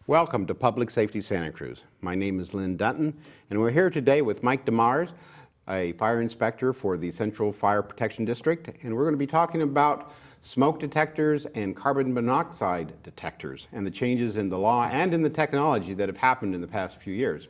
Welcome to Public Safety Santa Cruz. My name is Lynn Dunton, and we're here today with Mike DeMARS, a fire inspector for the Central Fire Protection District, and we're going to be talking about smoke detectors and carbon monoxide detectors and the changes in the law and in the technology that have happened in the past few years.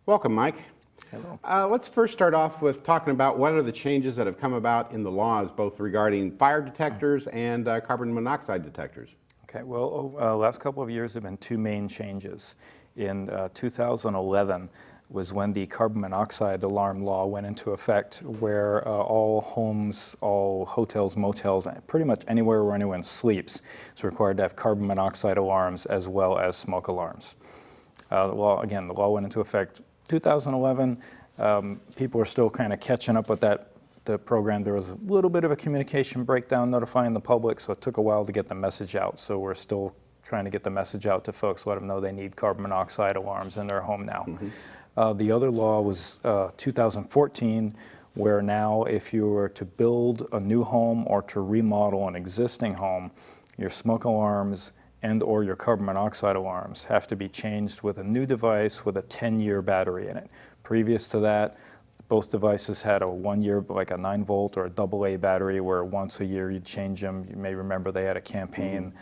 Welcome, Mike. Hello. Let's first start off with talking about what are the changes that have come about in the laws, both regarding fire detectors and carbon monoxide detectors. Okay, well, last couple of years have been two main changes. In 2011 was when the carbon monoxide alarm law went into effect, where all homes, all hotels, motels, pretty much anywhere where anyone sleeps is required to have carbon monoxide alarms as well as smoke alarms. The law went into effect 2011. People are still kind of catching up with the program. There was a little bit of a communication breakdown notifying the public, so it took a while to get the message out. So we're still trying to get the message out to folks, let them know they need carbon monoxide alarms in their home now. The other law was 2014, where now if you were to build a new home or to remodel an existing home, your smoke alarms and or your carbon monoxide alarms have to be changed with a new device with a 10-year battery in it. Previous to that, both devices had a 1 year, like a 9-volt or a AA battery, where once a year you'd change them. You may remember they had a campaign,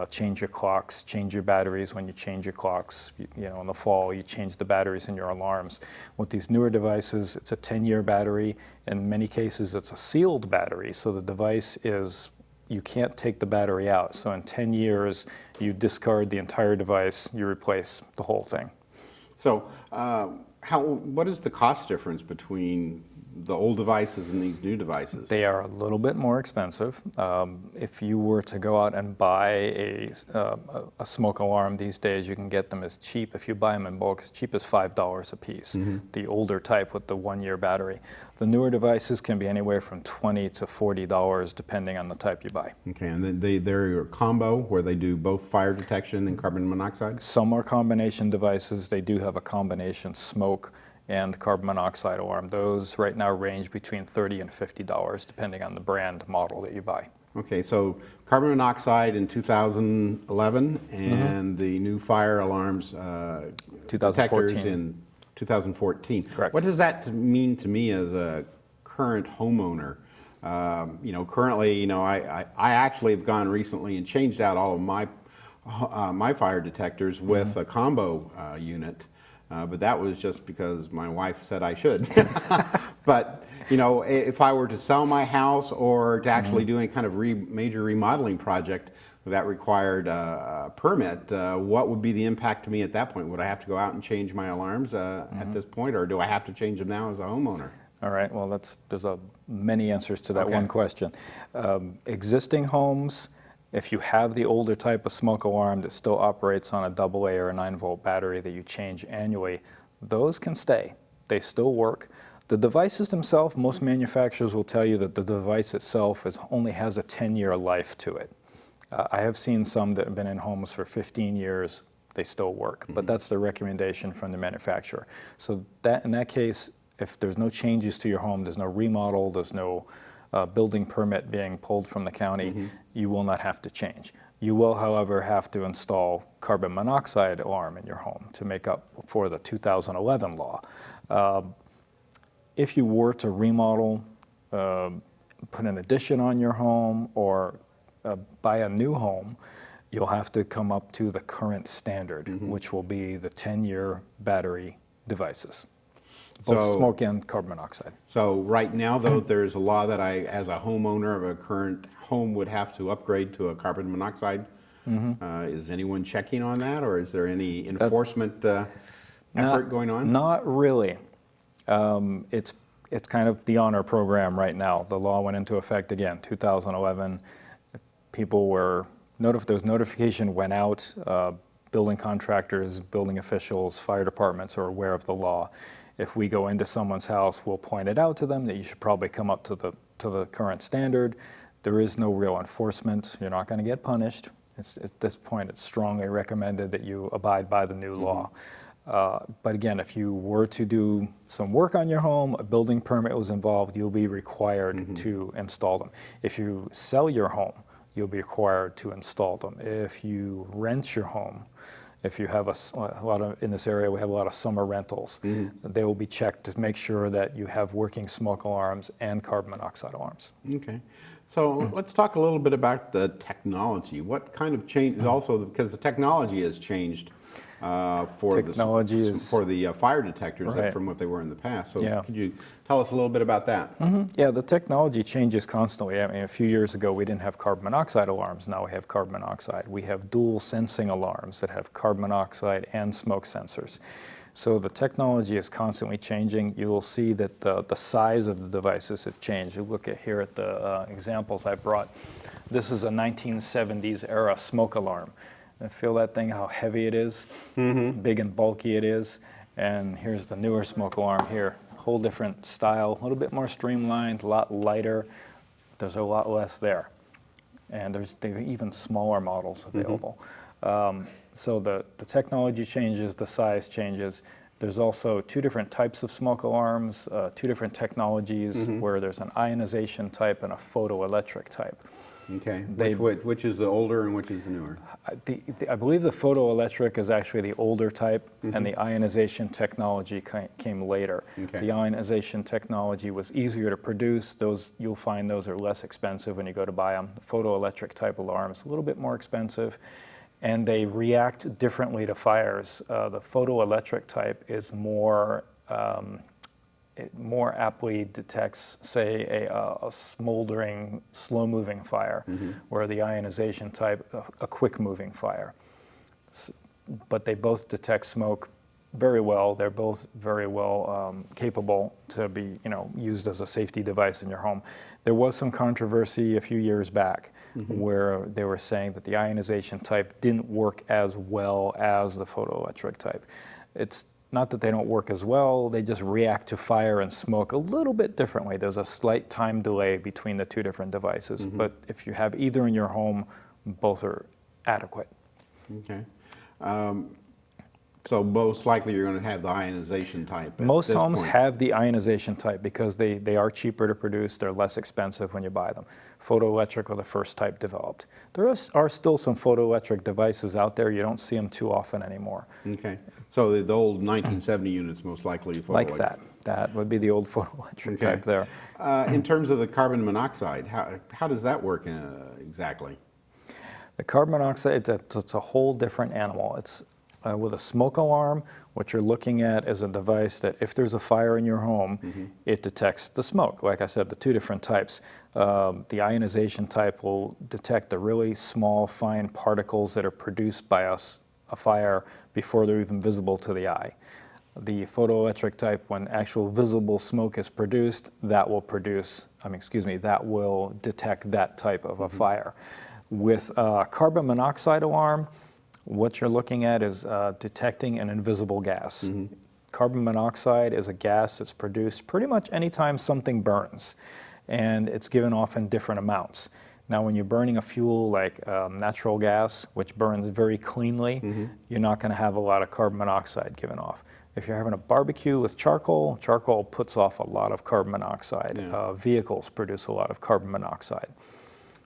change your clocks, change your batteries when you change your clocks. You know, in the fall, you change the batteries in your alarms. With these newer devices, it's a 10-year battery. In many cases, it's a sealed battery, so the device is, you can't take the battery out. So in 10 years, you discard the entire device, you replace the whole thing. So, what is the cost difference between the old devices and these new devices? They are a little bit more expensive. If you were to go out and buy a smoke alarm these days, you can get them as cheap, if you buy them in bulk, as cheap as $5 a piece, the older type with the 1-year battery. The newer devices can be anywhere from $20 to $40 depending on the type you buy. Okay, and then they're a combo where they do both fire detection and carbon monoxide? Some are combination devices. They do have a combination smoke and carbon monoxide alarm. Those right now range between $30 and $50 depending on the brand model that you buy. Okay, so carbon monoxide in 2011 and the new fire alarms detectors in 2014. Correct. What does that mean to me as a current homeowner? You know, currently, you know, I actually have gone recently and changed out all of my fire detectors with a combo unit. But that was just because my wife said I should. But, you know, if I were to sell my house or to actually do any kind of major remodeling project that required a permit, what would be the impact to me at that point? Would I have to go out and change my alarms at this point, or do I have to change them now as a homeowner? All right, well, there's many answers to that one question. Existing homes, if you have the older type of smoke alarm that still operates on a AA or a 9-volt battery that you change annually, those can stay. They still work. The devices themselves, most manufacturers will tell you that the device itself only has a 10-year life to it. I have seen some that have been in homes for 15 years, they still work, but that's the recommendation from the manufacturer. So in that case, if there's no changes to your home, there's no remodel, there's no building permit being pulled from the county, you will not have to change. You will, however, have to install carbon monoxide alarm in your home to make up for the 2011 law. If you were to remodel, put an addition on your home, or buy a new home, you'll have to come up to the current standard, which will be the 10-year battery devices. Both smoke and carbon monoxide. So right now, though, there's a law that I, as a homeowner of a current home, would have to upgrade to a carbon monoxide. Is anyone checking on that, or is there any enforcement effort going on? Not really. It's kind of the honor program right now. The law went into effect again, 2011. People were those notification went out. Building contractors, building officials, fire departments are aware of the law. If we go into someone's house, we'll point it out to them that you should probably come up to the current standard. There is no real enforcement. You're not going to get punished. At this point, it's strongly recommended that you abide by the new law. But again, if you were to do some work on your home, a building permit was involved, you'll be required to install them. If you sell your home, you'll be required to install them. If you rent your home, If you have a lot of, in this area, we have a lot of summer rentals. They will be checked to make sure that you have working smoke alarms and carbon monoxide alarms. Okay. So let's talk a little bit about the technology. What kind of change, also because the technology has changed for the fire detectors right. from what they were in the past. So Yeah. could you tell us a little bit about that? Yeah, the technology changes constantly. I mean, a few years ago, we didn't have carbon monoxide alarms. Now we have carbon monoxide. We have dual sensing alarms that have carbon monoxide and smoke sensors. So the technology is constantly changing. You will see that the size of the devices have changed. You look at here at the examples I brought. This is a 1970s era smoke alarm. And feel that thing, how heavy it is, big and bulky it is. And here's the newer smoke alarm here. Whole different style, a little bit more streamlined, a lot lighter. There's a lot less there. And there are even smaller models available. So the technology changes, the size changes. There's also two different types of smoke alarms, two different technologies, where there's an ionization type and a photoelectric type. Okay. Which is the older and which is the newer? I believe the photoelectric is actually the older type, and the ionization technology came later. Okay. The ionization technology was easier to produce. You'll find those are less expensive when you go to buy them. The photoelectric type alarms a little bit more expensive, and they react differently to fires. The photoelectric type is it more aptly detects, say, a smoldering, slow-moving fire, where the ionization type, a quick-moving fire. But they both detect smoke very well. They're both very well capable to be, used as a safety device in your home. There was some controversy a few years back where they were saying that the ionization type didn't work as well as the photoelectric type. It's not that they don't work as well, they just react to fire and smoke a little bit differently. There's a slight time delay between the two different devices, but if you have either in your home, both are adequate. Okay. So most likely you're going to have the ionization type. Most homes have the ionization type because they are cheaper to produce, they're less expensive when you buy them. Photoelectric are the first type developed. There are still some photoelectric devices out there, you don't see them too often anymore. Okay, so the old 1970 units most likely photoelectric. Like that. That would be the old photoelectric type there. In terms of the carbon monoxide, how does that work exactly? The carbon monoxide, it's a whole different animal. It's with a smoke alarm, what you're looking at is a device that if there's a fire in your home, it detects the smoke. Like I said, the two different types. The ionization type will detect the really small, fine particles that are produced by a fire before they're even visible to the eye. The photoelectric type, when actual visible smoke is produced, that will detect that type of a fire. With a carbon monoxide alarm, what you're looking at is detecting an invisible gas. Carbon monoxide is a gas that's produced pretty much anytime something burns, and it's given off in different amounts. Now, when you're burning a fuel like natural gas, which burns very cleanly, you're not going to have a lot of carbon monoxide given off. If you're having a barbecue with charcoal, charcoal puts off a lot of carbon monoxide. Vehicles produce a lot of carbon monoxide.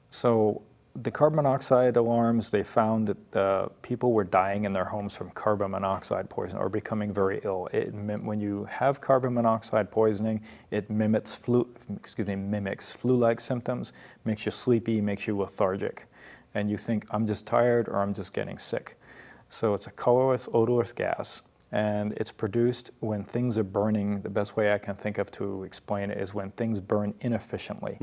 So the carbon monoxide alarms, they found that people were dying in their homes from carbon monoxide poisoning or becoming very ill. When you have carbon monoxide poisoning, it mimics flu-like symptoms, makes you sleepy, makes you lethargic. And you think, I'm just tired or I'm just getting sick. So it's a colorless, odorless gas. And it's produced when things are burning. The best way I can think of to explain it is when things burn inefficiently.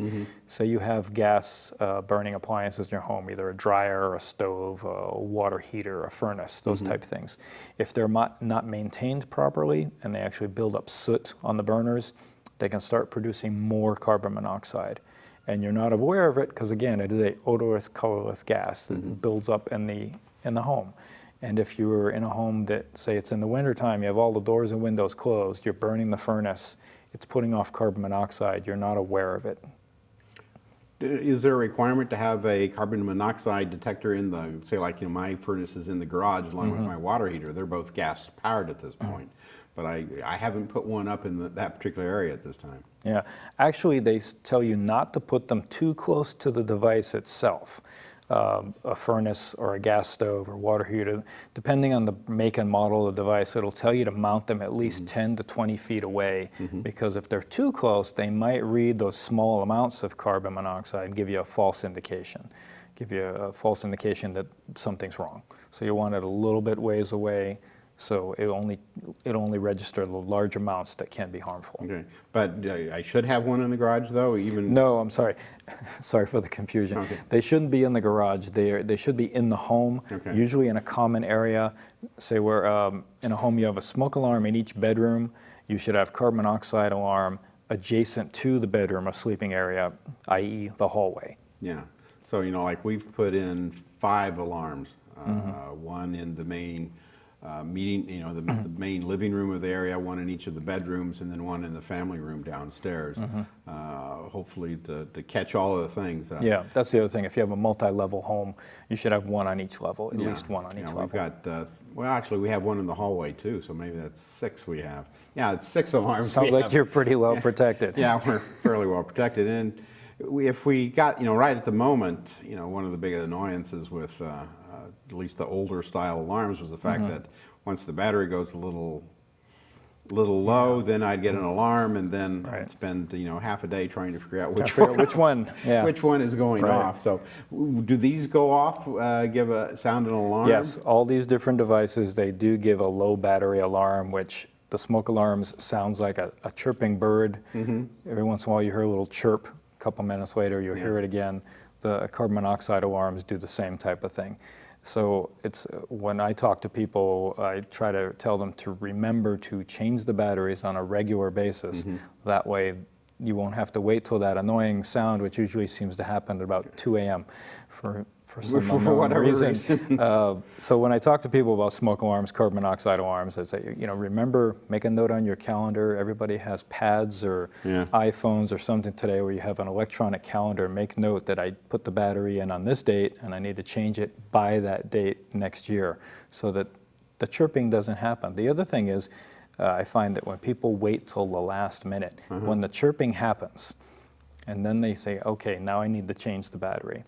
So you have gas burning appliances in your home, either a dryer, a stove, a water heater, a furnace, those type of things. If they're not maintained properly and they actually build up soot on the burners, they can start producing more carbon monoxide. And you're not aware of it because, again, it is an odorless, colorless gas that builds up in the home. And if you were in a home that, say it's in the wintertime, you have all the doors and windows closed, you're burning the furnace, it's putting off carbon monoxide, you're not aware of it. Is there a requirement to have a carbon monoxide detector in the, say like, my furnace is in the garage along with my water heater. They're both gas powered at this point, but I haven't put one up in that particular area at this time. Yeah, actually they tell you not to put them too close to the device itself. a furnace or a gas stove or water heater. Depending on the make and model of the device, it'll tell you to mount them at least 10 to 20 feet away, because if they're too close, they might read those small amounts of carbon monoxide and give you a false indication. That something's wrong. So you want it a little bit ways away, so it only register the large amounts that can be harmful. Okay, but I should have one in the garage though, even? No, I'm sorry. Sorry for the confusion. Okay. They shouldn't be in the garage. They should be in the home, Okay. usually in a common area. Say where in a home you have a smoke alarm in each bedroom, you should have carbon monoxide alarm adjacent to the bedroom or sleeping area, i.e. the hallway. Yeah, so like we've put in 5 alarms, one in the main meeting, the main living room of the area, one in each of the bedrooms, and then one in the family room downstairs. Hopefully to catch all of the things. Yeah, that's the other thing. If you have a multi-level home, you should have one on each level, at least one on each level. We've got, well, actually, we have one in the hallway too, so maybe that's 6 we have. Yeah, it's 6 alarms. Sounds like you're pretty well protected. Yeah, we're fairly well protected. And if we got, right at the moment, one of the big annoyances with at least the older style alarms was the fact that once the battery goes a little low, then I'd get an alarm, and then I'd spend half a day trying to figure out which one, yeah. which one is going off. So, do these go off? Give sound an alarm? Yes, all these different devices, they do give a low battery alarm, which the smoke alarms sounds like a chirping bird. Every once in a while, you hear a little chirp. A couple minutes later, you'll hear it again. The carbon monoxide alarms do the same type of thing. So it's when I talk to people, I try to tell them to remember to change the batteries on a regular basis. That way you won't have to wait till that annoying sound, which usually seems to happen at about 2 a.m. for some unknown reason. So when I talk to people about smoke alarms, carbon monoxide alarms, I say, remember, make a note on your calendar. Everybody has pads or iPhones or something today where you have an electronic calendar. Make note that I put the battery in on this date and I need to change it by that date next year, so that the chirping doesn't happen. The other thing is, I find that when people wait till the last minute, when the chirping happens, and then they say, okay, now I need to change the battery.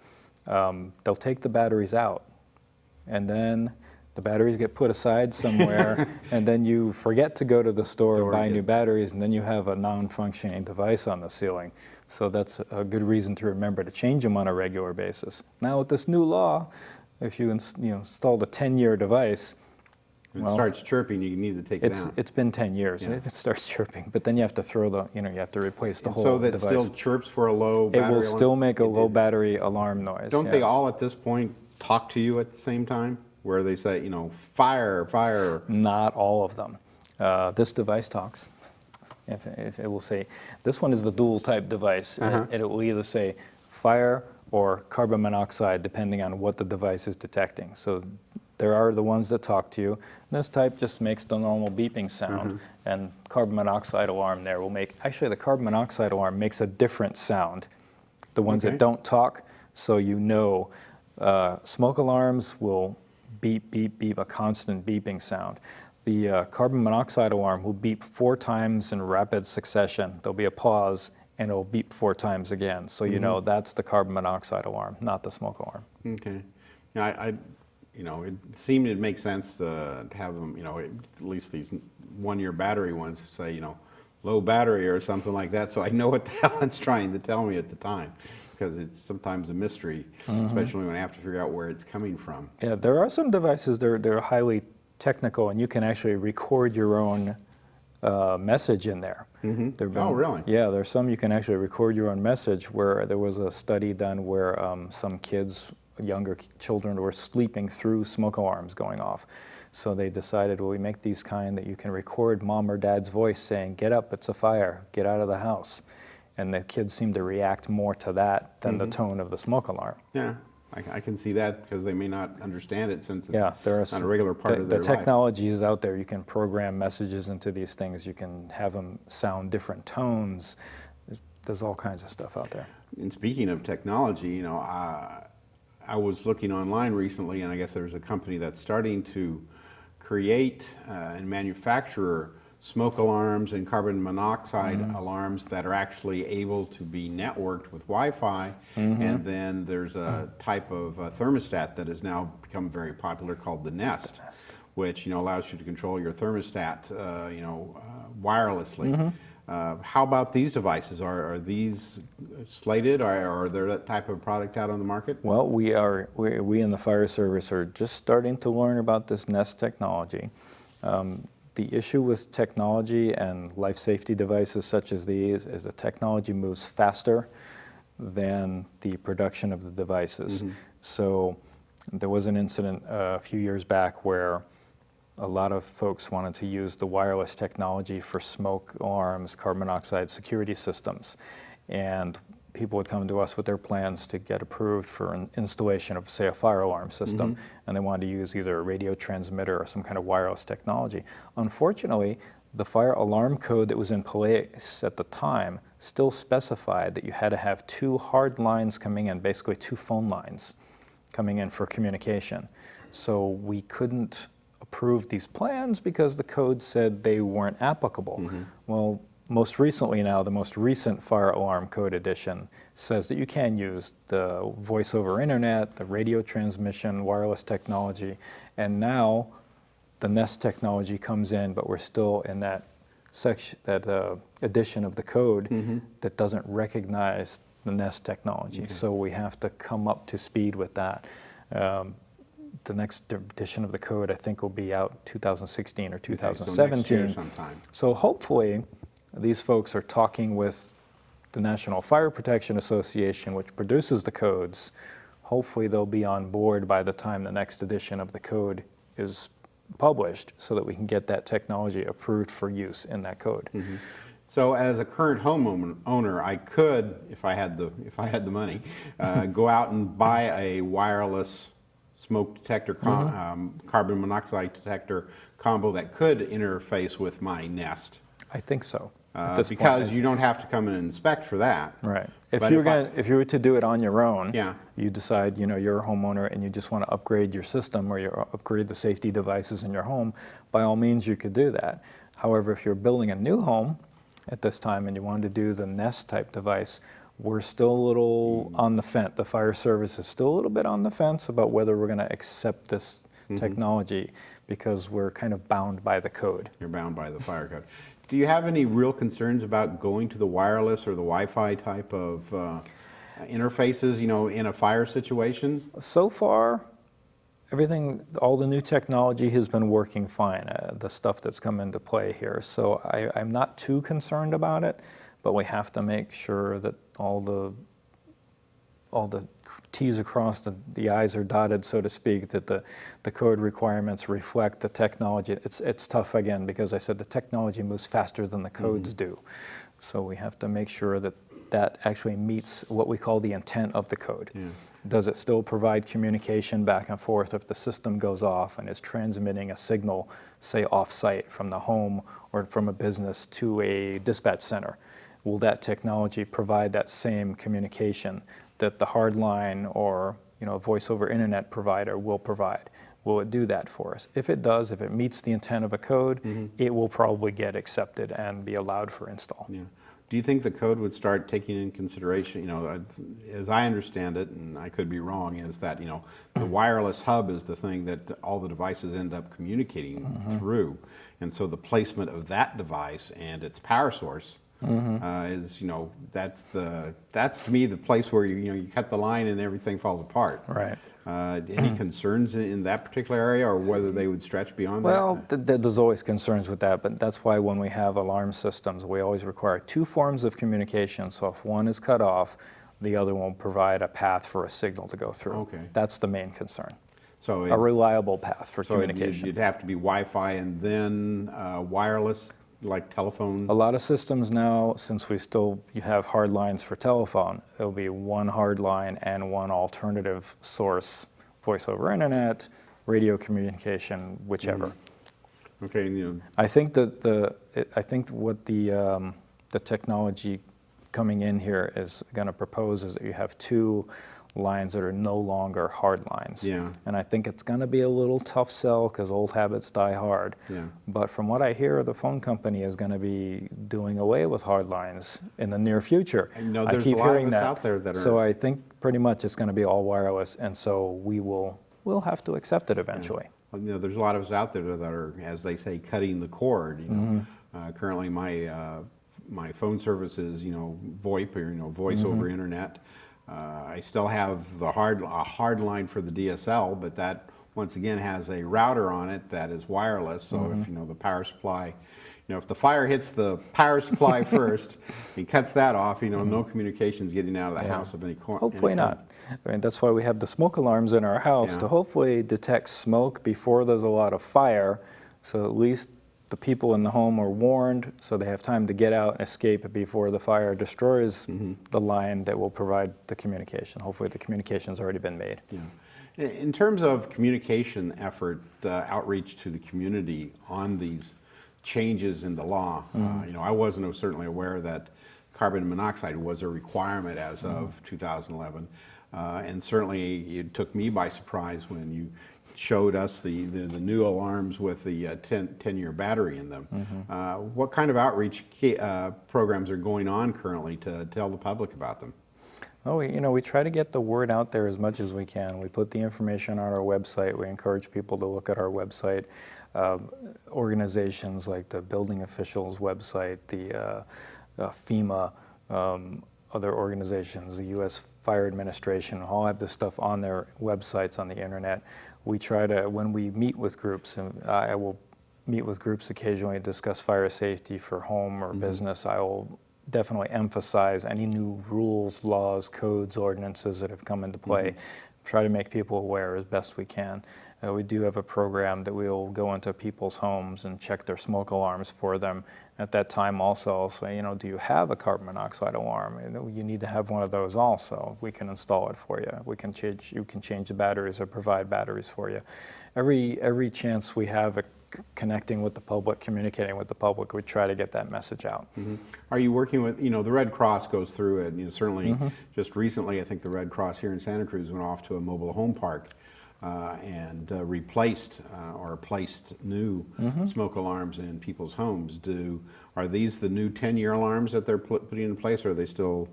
They'll take the batteries out, and then the batteries get put aside somewhere, and then you forget to go to the store and buy new batteries, and then you have a non-functioning device on the ceiling. So that's a good reason to remember to change them on a regular basis. Now with this new law, if you install the 10-year device, If it starts chirping, you need to take it down. It's been 10 years if it starts chirping, but then you have to throw you have to replace the whole device. So that still chirps for a low battery alarm? It will still make a low battery alarm noise. Don't they all at this point talk to you at the same time? Where they say, fire, fire? Not all of them. This device talks. If it will say, this one is the dual type device. It will either say fire or carbon monoxide, depending on what the device is detecting. So there are the ones that talk to you. This type just makes the normal beeping sound, and carbon monoxide alarm there will make, actually the carbon monoxide alarm makes a different sound. The ones that don't talk, so smoke alarms will beep, beep, beep, a constant beeping sound. The carbon monoxide alarm will beep 4 times in rapid succession. There'll be a pause, and it'll beep 4 times again. So that's the carbon monoxide alarm, not the smoke alarm. Okay. Yeah, it seemed to make sense to have them, at least these 1-year battery ones say, low battery or something like that, so I know what the hell it's trying to tell me at the time, because it's sometimes a mystery, especially when I have to figure out where it's coming from. Yeah, there are some devices, they're highly technical, and you can actually record your own message in there. Oh, really? Yeah, there's some you can actually record your own message, where there was a study done where some kids, younger children, were sleeping through smoke alarms going off. So they decided, well, we make these kind that you can record mom or dad's voice saying, get up, it's a fire, get out of the house. And the kids seem to react more to that than the tone of the smoke alarm. Yeah, I can see that, because they may not understand it since it's not a regular part of their life. The technology is out there. You can program messages into these things. You can have them sound different tones. There's all kinds of stuff out there. And speaking of technology, I was looking online recently, and I guess there's a company that's starting to create and manufacture smoke alarms and carbon monoxide alarms that are actually able to be networked with Wi-Fi. And then there's a type of thermostat that has now become very popular called the Nest, which allows you to control your thermostat wirelessly. How about these devices? Are these slated, or are there that type of product out on the market? Well, we in the fire service are just starting to learn about this Nest technology. The issue with technology and life safety devices such as these is the technology moves faster than the production of the devices. So there was an incident a few years back where a lot of folks wanted to use the wireless technology for smoke alarms, carbon monoxide security systems. And people would come to us with their plans to get approved for an installation of, say, a fire alarm system. And they wanted to use either a radio transmitter or some kind of wireless technology. Unfortunately, the fire alarm code that was in place at the time still specified that you had to have 2 hard lines coming in, basically 2 phone lines coming in for communication. So we couldn't approve these plans because the code said they weren't applicable. Well, most recently now, the most recent fire alarm code edition says that you can use the voice over internet, the radio transmission, wireless technology, and now the Nest technology comes in, but we're still in that section, that edition of the code that doesn't recognize the Nest technology. So we have to come up to speed with that. The next edition of the code, I think, will be out 2016 or 2017. Okay, so next year sometime. So hopefully, these folks are talking with the National Fire Protection Association, which produces the codes. Hopefully, they'll be on board by the time the next edition of the code is published, so that we can get that technology approved for use in that code. So, as a current homeowner, I could, if I had the money, go out and buy a wireless smoke detector, carbon monoxide detector combo that could interface with my Nest. I think so. Because you don't have to come and inspect for that. Right. If you were to do it on your own, you decide you're a homeowner and you just want to upgrade your system or you upgrade the safety devices in your home, by all means you could do that. However, if you're building a new home at this time and you wanted to do the Nest type device, we're still a little on the fence. The fire service is still a little bit on the fence about whether we're going to accept this technology, because we're kind of bound by the code. You're bound by the fire code. Do you have any real concerns about going to the wireless or the Wi-Fi type of interfaces, in a fire situation? So far, all the new technology has been working fine, the stuff that's come into play here. So I'm not too concerned about it, but we have to make sure that all the T's are crossed, the I's are dotted, so to speak, that the code requirements reflect the technology. It's tough, again, because I said the technology moves faster than the codes do. So we have to make sure that that actually meets what we call the intent of the code. Does it still provide communication back and forth if the system goes off and is transmitting a signal, say off-site from the home or from a business to a dispatch center? Will that technology provide that same communication that the hardline or voice over internet provider will provide? Will it do that for us? If it does, if it meets the intent of a code, it will probably get accepted and be allowed for install. Do you think the code would start taking in consideration, as I understand it, and I could be wrong, is that, the wireless hub is the thing that all the devices end up communicating through. And so the placement of that device and its power source is, that's to me the place where you cut the line and everything falls apart. Right. Any concerns in that particular area, or whether they would stretch beyond that? Well, there's always concerns with that, but that's why when we have alarm systems, we always require 2 forms of communication. So if one is cut off, the other one will provide a path for a signal to go through. Okay. That's the main concern. So a reliable path for communication. You'd have to be Wi-Fi and then wireless, like telephone? A lot of systems now, since you have hard lines for telephone, it'll be one hard line and one alternative source, voice over internet, radio communication, whichever. Okay, and, I think that I think what the technology coming in here is going to propose is that you have 2 lines that are no longer hard lines. Yeah. And I think it's going to be a little tough sell because old habits die hard. Yeah. But from what I hear, the phone company is going to be doing away with hard lines in the near future. I know I there's keep a lot of hearing us that. out there that So are. I think pretty much it's going to be all wireless, and so we'll have to accept it eventually. Well, you know, there's a lot of us out there that are, as they say, cutting the cord. You know, currently my phone service is, you know, VoIP, or, you know, voice over internet. I still have a hard line for the DSL, but that once again has a router on it that is wireless. So if, you know, the power supply, you know, if the fire hits the power supply first and cuts that off, you know, no communications getting out of the house of any kind. Hopefully not. I mean, that's why we have the smoke alarms in our house, Yeah. to hopefully detect smoke before there's a lot of fire, so at least the people in the home are warned, so they have time to get out and escape before the fire destroys the line that will provide the communication. Hopefully the communication's already been made. Yeah. In terms of communication effort, outreach to the community on these changes in the law, you know, I wasn't certainly aware that carbon monoxide was a requirement as of 2011. And certainly it took me by surprise when you showed us the new alarms with the 10-year battery in them. What kind of outreach programs are going on currently to tell the public about them? Oh, you know, we try to get the word out there as much as we can. We put the information on our website. We encourage people to look at our website. Organizations like the building officials website, the FEMA, other organizations, the U.S. Fire Administration, all have this stuff on their websites on the internet. We try to, when we meet with groups, and I will meet with groups occasionally to discuss fire safety for home or business, I will definitely emphasize any new rules, laws, codes, ordinances that have come into play. Try to make people aware as best we can. We do have a program that we'll go into people's homes and check their smoke alarms for them. At that time also, I'll say, you know, do you have a carbon monoxide alarm? You need to have one of those also. We can install it for you. You can change the batteries or provide batteries for you. Every chance we have connecting with the public, communicating with the public, we try to get that message out. Are you working with, you know, the Red Cross goes through it, you know, certainly just recently I think the Red Cross here in Santa Cruz went off to a mobile home park and replaced or placed new smoke alarms in people's homes. Are these the new 10-year alarms that they're putting in place, or are they still?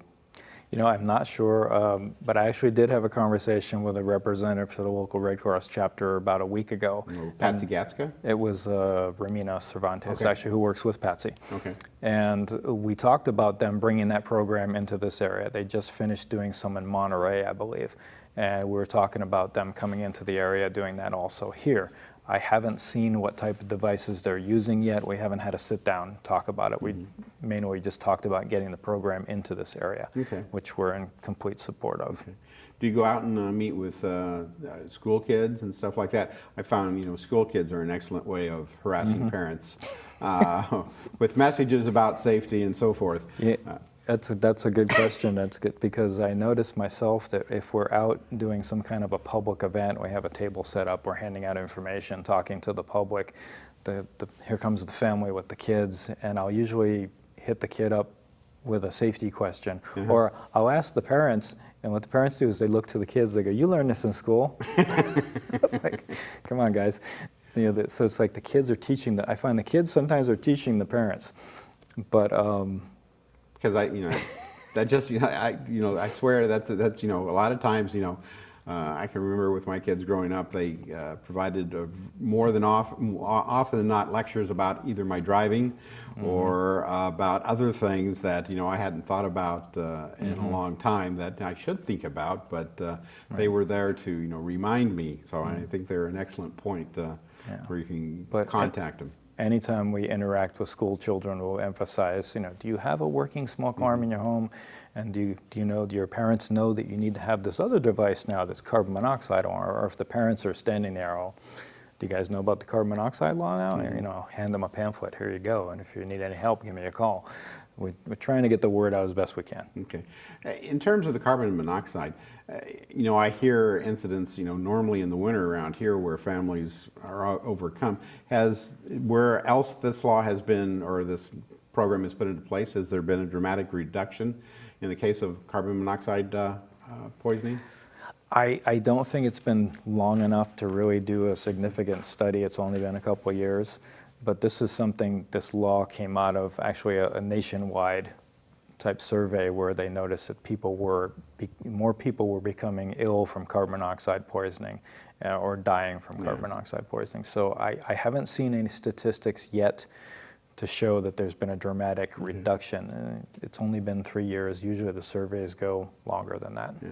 You know, I'm not sure, but I actually did have a conversation with a representative for the local Red Cross chapter about a week ago. Patsy Gatska? It was Ramina Cervantes, Okay. actually, who works with Patsy. Okay. And we talked about them bringing that program into this area. They just finished doing some in Monterey, I believe. And we were talking about them coming into the area, doing that also here. I haven't seen what type of devices they're using yet. We haven't had a sit down and talk about it. We mainly just talked about getting the program into this area, which we're in complete support of. Okay. Do you go out and meet with school kids and stuff like that? I found, you know, school kids are an excellent way of harassing parents with messages about safety and so forth. Yeah. That's a good question. That's good, because I noticed myself that if we're out doing some kind of a public event, we have a table set up, we're handing out information, talking to the public, here comes the family with the kids, and I'll usually hit the kid up with a safety question, or I'll ask the parents, and what the parents do is they look to the kids, they go, "You learned this in school?" It's like, come on, guys. You know, so it's like the kids are teaching, I find the kids sometimes are teaching the parents, but because that just, I swear that's, you know, a lot of times, you know, I can remember with my kids growing up, they provided more than often than not lectures about either my driving or about other things that, you know, I hadn't thought about in a long time that I should think about, but they were there to, you know, remind me. So I think they're an excellent point where you can contact them. Anytime we interact with school children, we'll emphasize, you know, do you have a working smoke alarm in your home? And do your parents know that you need to have this other device now, this carbon monoxide alarm? Or if the parents are standing there, do you guys know about the carbon monoxide law now? And, you know, hand them a pamphlet, here you go. And if you need any help, give me a call. We're trying to get the word out as best we can. Okay. In terms of the carbon monoxide, you know, I hear incidents, you know, normally in the winter around here where families are overcome. Where else this law has been, or this program has put into place, has there been a dramatic reduction in the case of carbon monoxide poisoning? I don't think it's been long enough to really do a significant study. It's only been a couple of years. But this is something, this law came out of actually a nationwide type survey where they noticed that more people were becoming ill from carbon monoxide poisoning or dying from carbon monoxide poisoning. So I haven't seen any statistics yet to show that there's been a dramatic reduction. It's only been 3 years. Usually the surveys go longer than that. Yeah.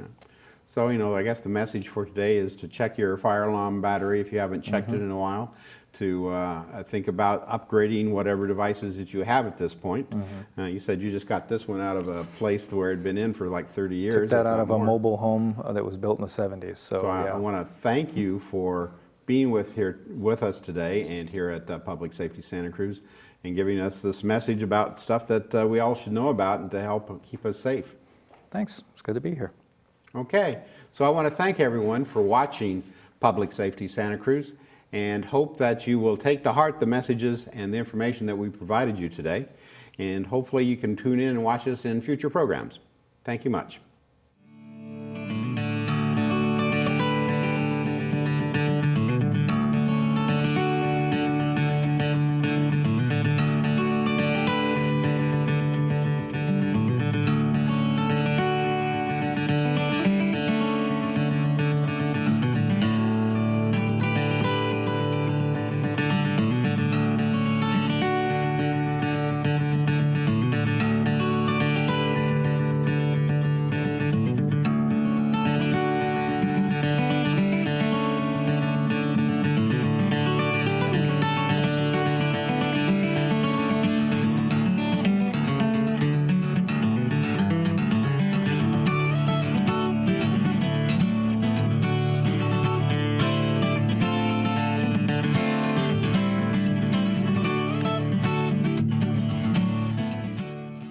So, I guess the message for today is to check your fire alarm battery if you haven't checked it in a while, to think about upgrading whatever devices that you have at this point. You said you just got this one out of a place where it had been in for like 30 years. Took that out of a mobile home that was built in the 70s. So I want to thank you for being with us today and here at Public Safety Santa Cruz and giving us this message about stuff that we all should know about and to help keep us safe. Thanks. It's good to be here. Okay, so I want to thank everyone for watching Public Safety Santa Cruz and hope that you will take to heart the messages and the information that we provided you today. And hopefully you can tune in and watch us in future programs. Thank you much.